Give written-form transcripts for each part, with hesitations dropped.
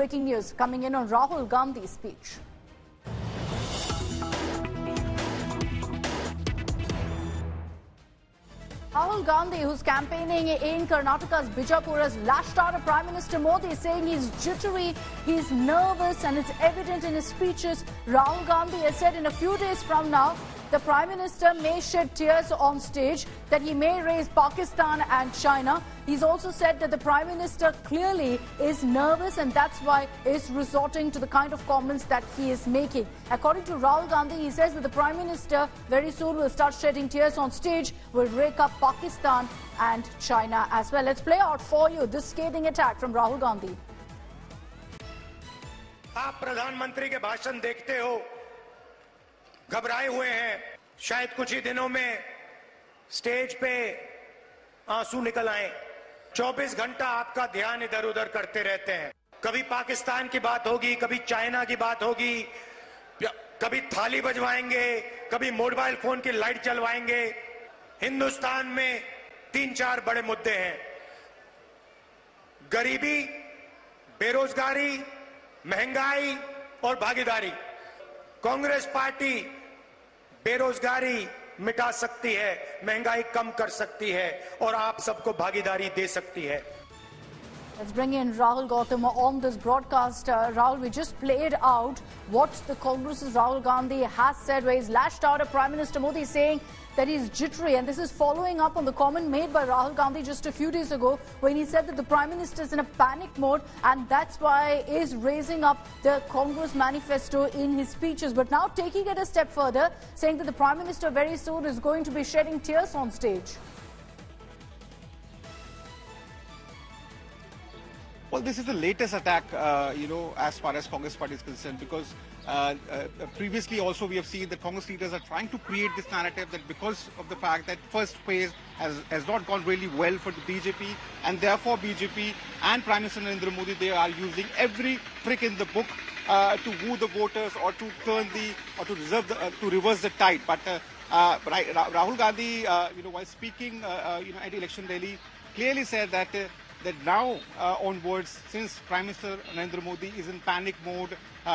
breaking news coming in on Rahul Gandhi's speech. Rahul Gandhi, who's campaigning in Karnataka's Bijapur, has lashed out at Prime Minister Modi, saying he's jittery, he's nervous, and it's evident in his speeches. Rahul Gandhi has said in a few days from now, the Prime Minister may shed tears on stage, that he may raise Pakistan and China. He's also said that the Prime Minister clearly is nervous and that's why he's resorting to the kind of comments that he is making. According to Rahul Gandhi, he says that the Prime Minister very soon will start shedding tears on stage, will rake up Pakistan and China as well. Let's play out for you this scathing attack from Rahul Gandhi. आप प्रधानमंत्री के भाषण देखते हो, घबराए हुए हैं, शायद कुछ ही दिनों में स्टेज पे आंसू निकल आए। 24 घंटा आपका ध्यान इधर उधर करते रहते हैं। कभी पाकिस्तान की बात होगी, कभी चाइना की बात होगी, कभी थाली बजवाएंगे, कभी मोबाइल फोन की लाइट जलवाएंगे। हिंदुस्तान में 3-4 बड़े मुद्दे हैं, गरीबी, बेरोजगारी, महंगाई और भागीदारी। कांग्रेस पार्टी बेरोजगारी मिटा सकती है, महंगाई कम कर सकती है और आप सबको भागीदारी दे सकती है। Let's bring in Rahul Gautam on this broadcast. Rahul, we just played out what the Congress's Rahul Gandhi has said, where he's lashed out at Prime Minister Modi, saying that he's jittery. And this is following up on the comment made by Rahul Gandhi just a few days ago, when he said that the Prime Minister is in a panic mode and that's why he is raising up the Congress manifesto in his speeches. But now taking it a step further, saying that the Prime Minister very soon is going to be shedding tears on stage. Well, this is the latest attack, as far as Congress party is concerned, because previously also we have seen that Congress leaders are trying to create this narrative that because of the fact that first phase has not gone really well for the BJP, and therefore BJP and Prime Minister Narendra Modi, they are using every trick in the book to woo the voters or to turn to reverse the tide. But Rahul Gandhi, while speaking, at election rally, clearly said that now onwards, since Prime Minister Narendra Modi is in panic mode,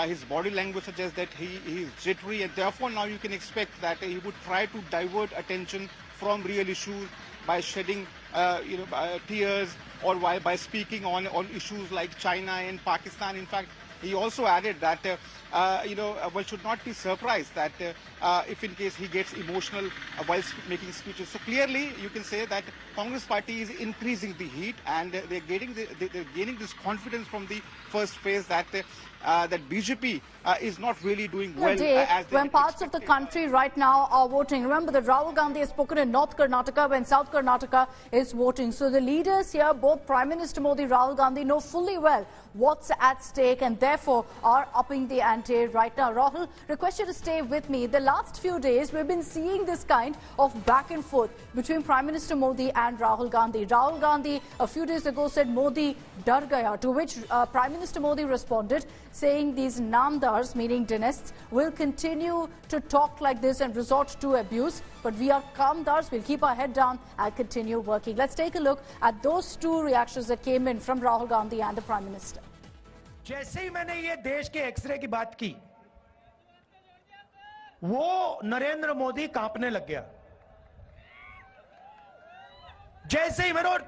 his body language suggests that he is jittery, and therefore now you can expect that he would try to divert attention from real issues by shedding tears or by speaking on issues like China and Pakistan. In fact, he also added that one should not be surprised that if in case he gets emotional while making speeches. So clearly you can say that Congress party is increasing the heat, and they're gaining this confidence from the first phase that BJP is not really doing well. As when parts of the country right now are voting. Remember that Rahul Gandhi has spoken in North Karnataka when South Karnataka is voting. So the leaders here, both Prime Minister Modi, Rahul Gandhi, know fully well what's at stake and therefore are upping the ante right now. Rahul, request you to stay with me. The last few days we've been seeing this kind of back and forth between Prime Minister Modi and Rahul Gandhi. Rahul Gandhi a few days ago said Modi dar gaya, to which Prime Minister Modi responded saying these namdars, meaning dynasts, will continue to talk like this and resort to abuse. But we are calmdars, we'll keep our head down and continue working. Let's take a look at those two reactions that came in from Rahul Gandhi and the Prime Minister. जैसे ही मैंने ये देश के x ray की बात की, वो नरेंद्र मोदी कांपने लग गया। जैसे ही मैंने,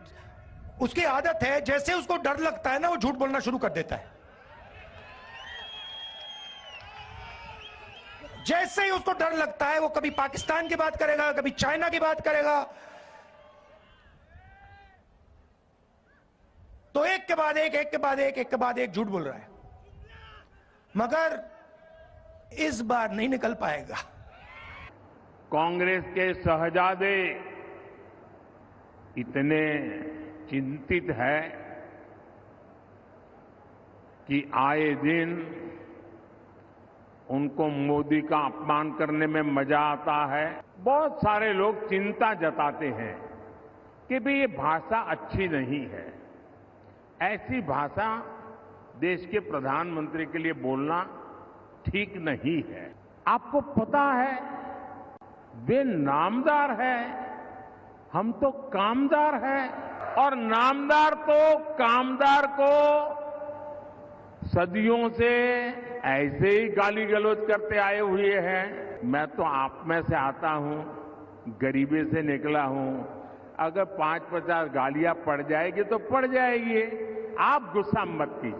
उसकी आदत है, जैसे उसको डर लगता है ना, वो झूठ बोलना शुरू कर देता है। जैसे ही उसको डर लगता है, वो कभी पाकिस्तान की बात करेगा, कभी चाइना की बात करेगा, तो एक के बाद एक झूठ बोल रहा है, मगर इस बार नहीं निकल पाएगा। कांग्रेस के शहजादे इतने चिंतित है कि आए दिन उनको मोदी का अपमान करने में मजा आता है। बहुत सारे लोग चिंता जताते हैं कि भाई ये भाषा अच्छी नहीं है, ऐसी भाषा देश के प्रधानमंत्री के लिए बोलना ठीक नहीं है। आपको पता है वे नामदार है, हम तो कामदार हैं, और नामदार तो कामदार को सदियों से ऐसे ही गाली गलौज करते आए हुए हैं। मैं तो आप में से आता हूं, गरीबी से निकला हूं। अगर 5-50 गालियां पड़ जाएगी तो पड़ जाएगी, आप गुस्सा मत कीजिए।